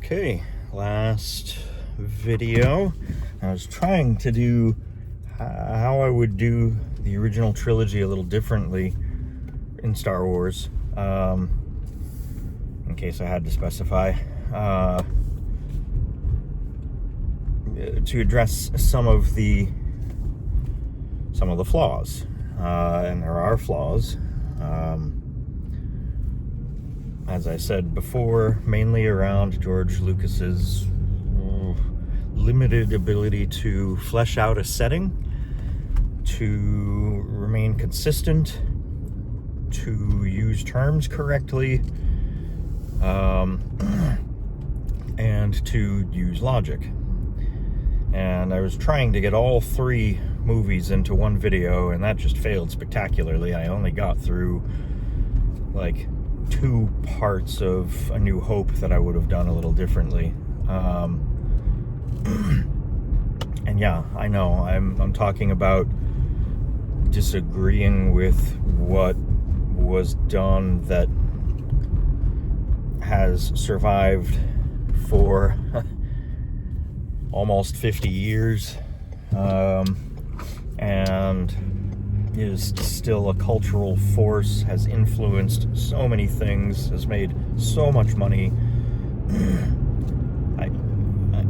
Okay, last video, I was trying to do how I would do the original trilogy a little differently in Star Wars, in case I had to specify, to address some of the flaws, and there are flaws. As I said before, mainly around George Lucas's limited ability to flesh out a setting, to remain consistent, to use terms correctly, and to use logic. And I was trying to get all three movies into one video, and that just failed spectacularly. I only got through like 2 parts of A New Hope that I would have done a little differently. And yeah, I know I'm talking about disagreeing with what was done that has survived for almost 50 years, and is still a cultural force, has influenced so many things, has made so much money.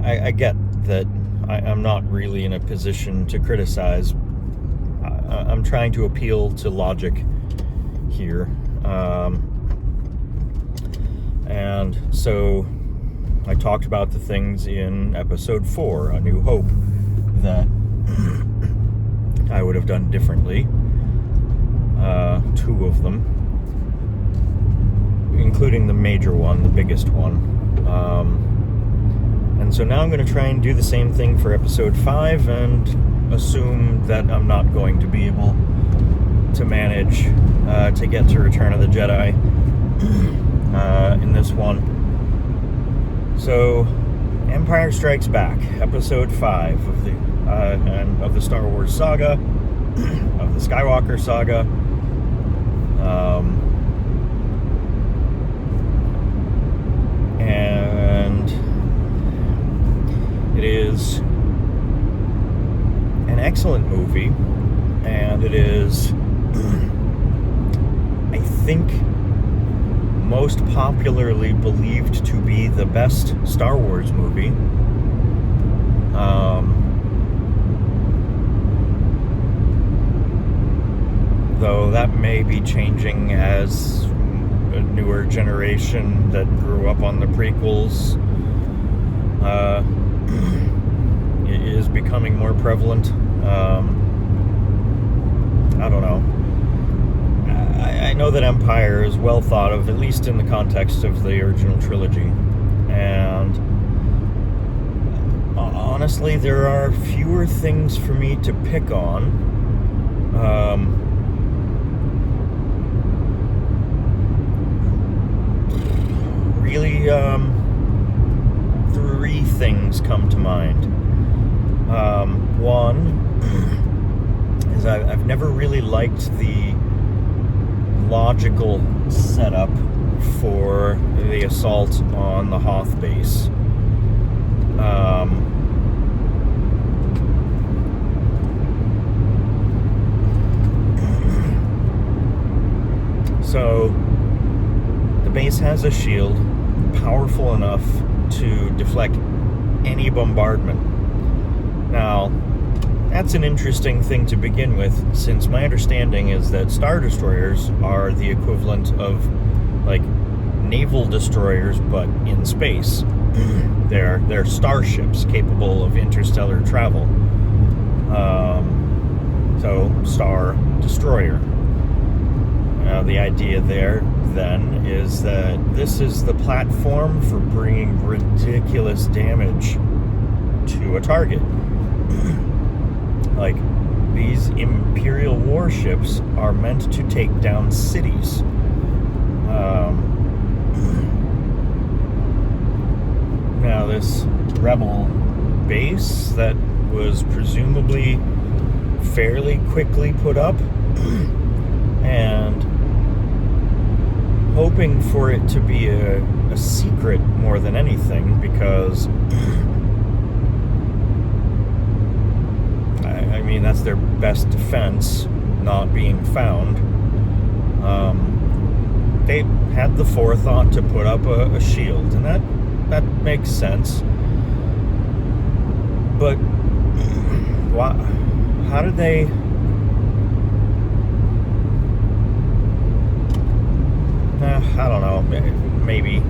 I get that I'm not really in a position to criticize. I'm trying to appeal to logic here. And so I talked about the things in episode 4, A New Hope, that I would have done differently. 2 of them, including the major one, the biggest one. And so now I'm going to try and do the same thing for episode 5 and assume that I'm not going to be able to manage to get to Return of the Jedi in this one. So, Empire Strikes Back, episode 5 of the Star Wars saga, of the Skywalker saga. And it is an excellent movie, and it is, I think, most popularly believed to be the best Star Wars movie. Though that may be changing as a newer generation that grew up on the prequels is becoming more prevalent. I don't know. I know that Empire is well thought of, at least in the context of the original trilogy. And honestly, there are fewer things for me to pick on. Really, 3 things come to mind. One is I've never really liked the logical setup for the assault on the Hoth base. So the base has a shield powerful enough to deflect any bombardment. Now, that's an interesting thing to begin with, since my understanding is that Star Destroyers are the equivalent of, like, naval destroyers, but in space. They're starships capable of interstellar travel. So, Star Destroyer. Now, the idea there, then, is that this is the platform for bringing ridiculous damage to a target. Like, these Imperial warships are meant to take down cities. Now, this rebel base that was presumably fairly quickly put up, and hoping for it to be a a secret more than anything, because I mean, that's their best defense, not being found. They had the forethought to put up a shield, and that makes sense. But why? How did they? I don't know. Maybe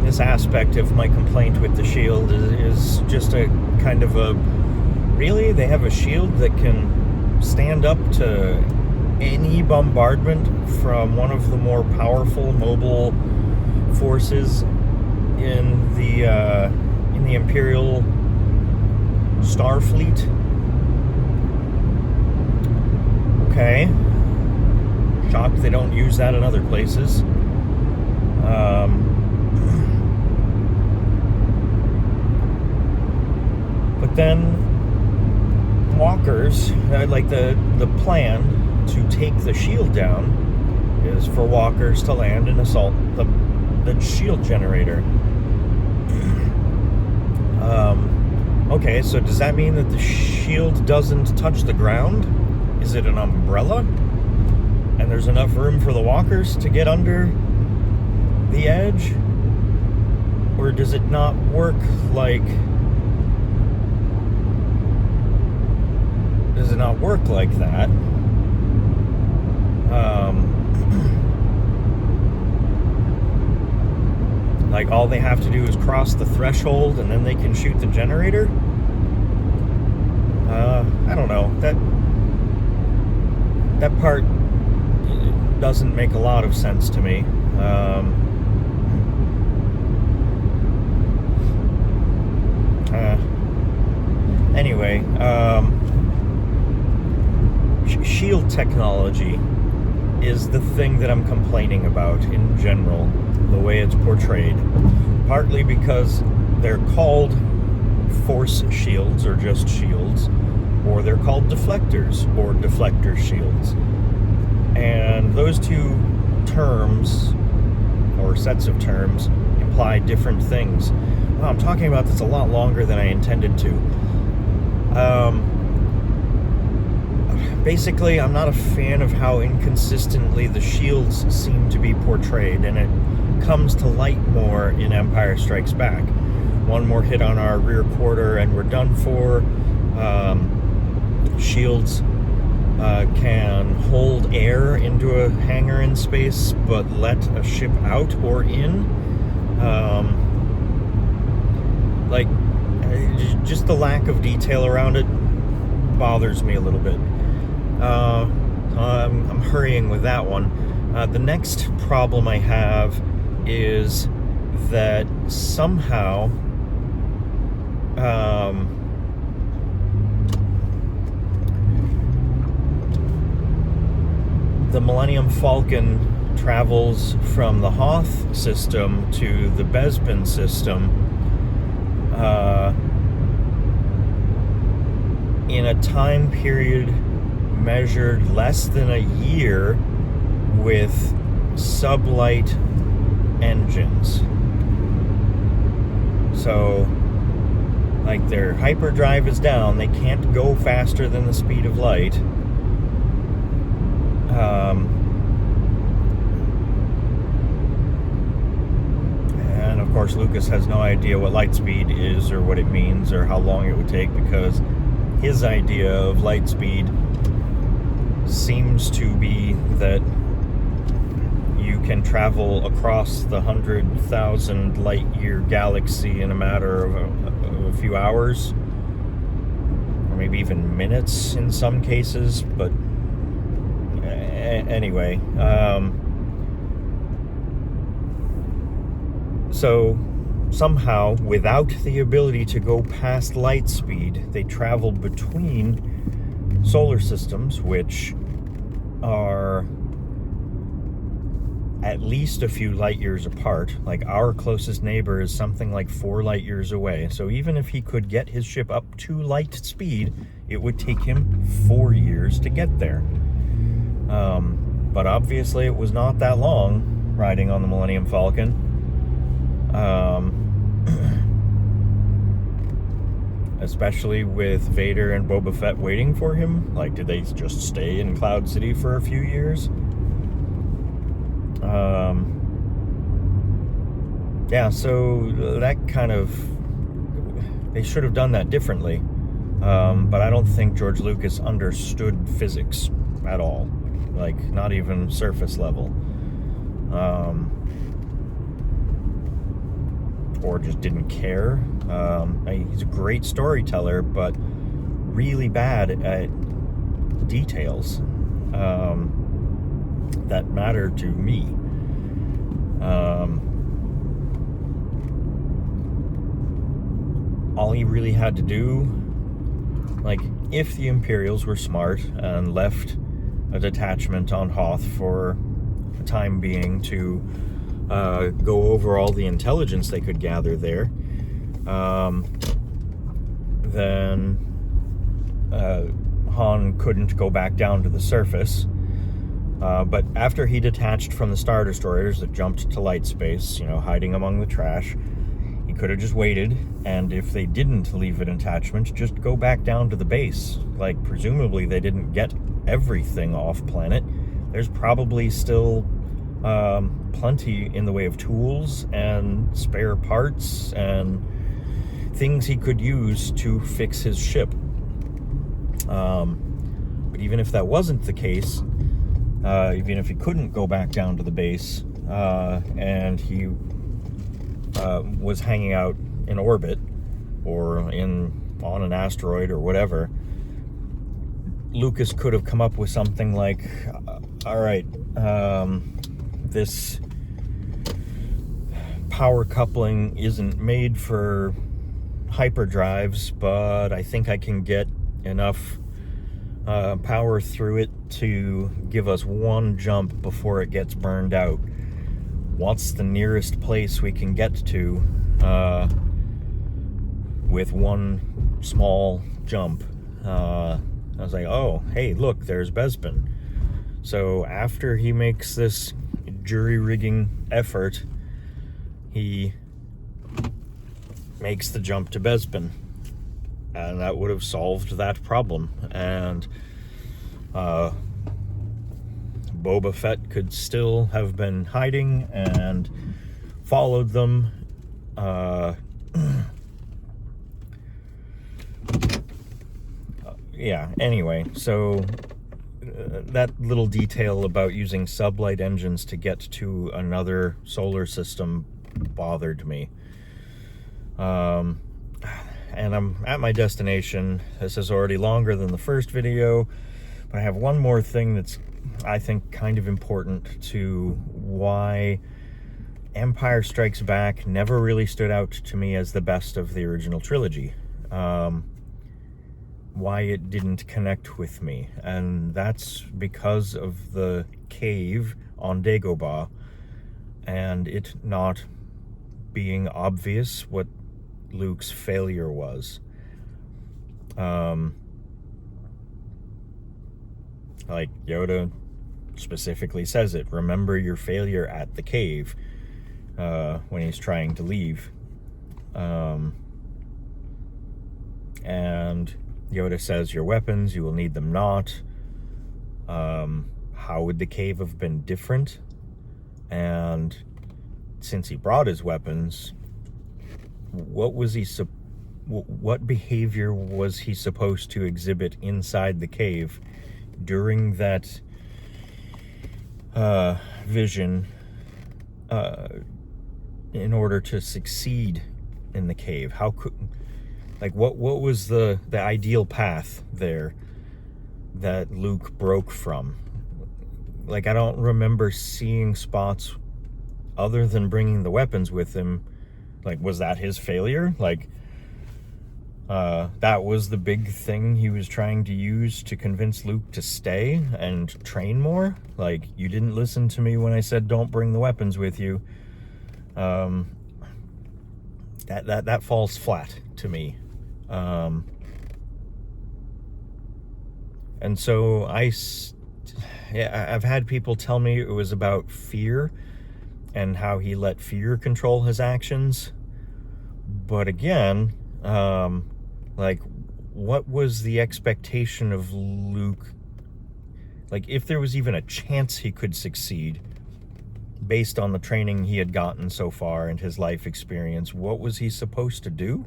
this aspect of my complaint with the shield is just a kind of a. Really, they have a shield that can stand up to any bombardment from one of the more powerful mobile forces in the Imperial Starfleet. Okay. Shocked they don't use that in other places. But then walkers, like the plan to take the shield down is for walkers to land and assault the shield generator. Okay, so does that mean that the shield doesn't touch the ground? Is it an umbrella? And there's enough room for the walkers to get under the edge? Or does it not work like... Does it not work like that? Like all they have to do is cross the threshold and then they can shoot the generator? I don't know. That part doesn't make a lot of sense to me. Anyway, shield technology is the thing that I'm complaining about in general, the way it's portrayed. Partly because they're called force shields or just shields, or they're called deflectors or deflector shields. And those two terms, or sets of terms, imply different things. Wow, I'm talking about this a lot longer than I intended to. Basically, I'm not a fan of how inconsistently the shields seem to be portrayed, and it comes to light more in Empire Strikes Back. One more hit on our rear quarter and we're done for. Shields can hold air into a hangar in space, but let a ship out or in. Like, just the lack of detail around it bothers me a little bit. I'm hurrying with that one. The next problem I have is that somehow the Millennium Falcon travels from the Hoth system to the Bespin system in a time period measured less than a year with sublight engines. So, like, their hyperdrive is down, they can't go faster than the speed of light. And of course Lucas has no idea what light speed is or what it means or how long it would take, because his idea of light speed seems to be that you can travel across the 100,000 light year galaxy in a matter of a few hours, or maybe even minutes in some cases. But anyway, so somehow, without the ability to go past light speed, they travel between solar systems, which are at least a few light years apart. Like, our closest neighbor is something like 4 light years away. So even if he could get his ship up to light speed, it would take him 4 years to get there. But obviously it was not that long. riding on the Millennium Falcon. Especially with Vader and Boba Fett waiting for him. Like, did they just stay in Cloud City for a few years? Yeah, so that kind of... They should have done that differently. But I don't think George Lucas understood physics at all. Like, not even surface level. Or just didn't care. He's a great storyteller, but really bad at details that matter to me. All he really had to do, like, if the Imperials were smart and left a detachment on Hoth for the time being to go over all the intelligence they could gather there, then Han couldn't go back down to the surface. But after he detached from the Star Destroyers that jumped to light space, hiding among the trash, he could have just waited, and if they didn't leave an attachment, just go back down to the base. Like, presumably they didn't get everything off planet. There's probably still plenty in the way of tools and spare parts and things he could use to fix his ship. But even if that wasn't the case, even if he couldn't go back down to the base, and he was hanging out in orbit or on an asteroid or whatever, Lucas could have come up with something like, all right, this power coupling isn't made for hyperdrives, but I think I can get enough power through it to give us one jump before it gets burned out. What's the nearest place we can get to with one small jump? I was like, oh, hey, look, there's Bespin. So after he makes this jury-rigging effort, he makes the jump to Bespin. And that would have solved that problem. And Boba Fett could still have been hiding and followed them. Yeah, anyway, so that little detail about using sublight engines to get to another solar system bothered me. And I'm at my destination. This is already longer than the first video, but I have one more thing that's, I think, kind of important to why Empire Strikes Back never really stood out to me as the best of the original trilogy. Why it didn't connect with me, and that's because of the cave on Dagobah and it not being obvious what Luke's failure was. Like Yoda specifically says it, remember your failure at the cave, when he's trying to leave. And Yoda says, your weapons, you will need them not. How would the cave have been different? And since he brought his weapons, what behavior was he supposed to exhibit inside the cave during that vision in order to succeed in the cave? How could, like, what was the ideal path there that Luke broke from? Like, I don't remember seeing spots other than bringing the weapons with him. Like, was that his failure? Like, that was the big thing he was trying to use to convince Luke to stay and train more? Like, you didn't listen to me when I said don't bring the weapons with you. That falls flat to me. And so I've had people tell me it was about fear, and how he let fear control his actions. But again, like, what was the expectation of Luke? Like, if there was even a chance he could succeed based on the training he had gotten so far and his life experience, what was he supposed to do?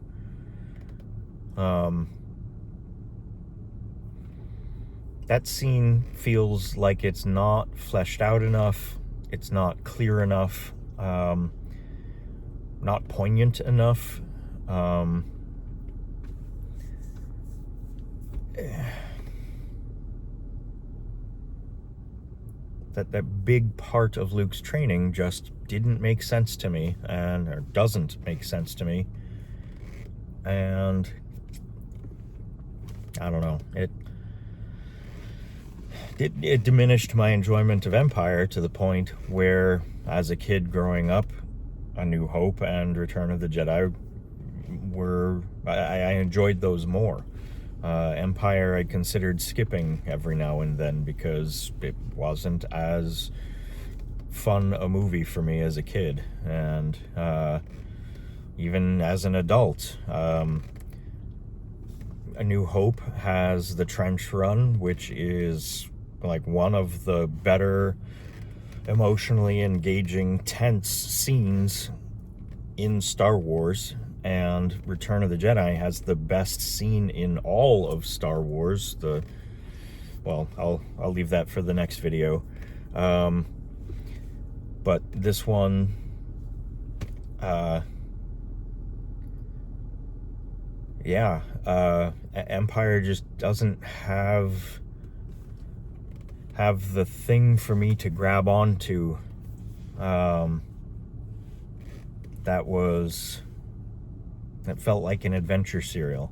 That scene feels like it's not fleshed out enough. It's not clear enough. Not poignant enough. That big part of Luke's training just didn't make sense to me, or doesn't make sense to me. And I don't know, it diminished my enjoyment of Empire to the point where, as a kid growing up, A New Hope and Return of the Jedi I enjoyed those more. Empire I considered skipping every now and then because it wasn't as fun a movie for me as a kid, and even as an adult. A New Hope has the trench run, which is like one of the better emotionally engaging, tense scenes in Star Wars, and Return of the Jedi has the best scene in all of Star Wars. Well, I'll leave that for the next video. But this one, Empire just doesn't have the thing for me to grab onto. That felt like an adventure serial.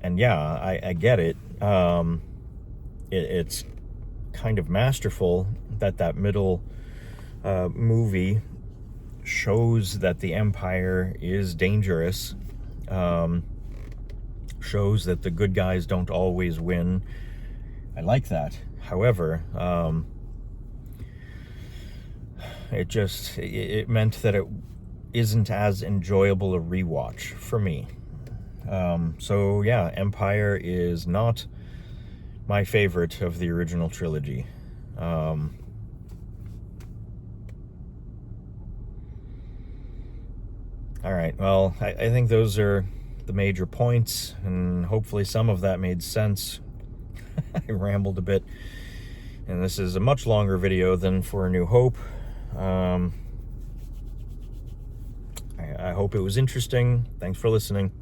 And yeah, I get it. It's kind of masterful that middle movie shows that the Empire is dangerous, shows that the good guys don't always win. I like that. However, it meant that it isn't as enjoyable a rewatch for me. So yeah, Empire is not my favorite of the original trilogy. All right, well, I think those are the major points, and hopefully some of that made sense. I rambled a bit, and this is a much longer video than for A New Hope. I hope it was interesting. Thanks for listening.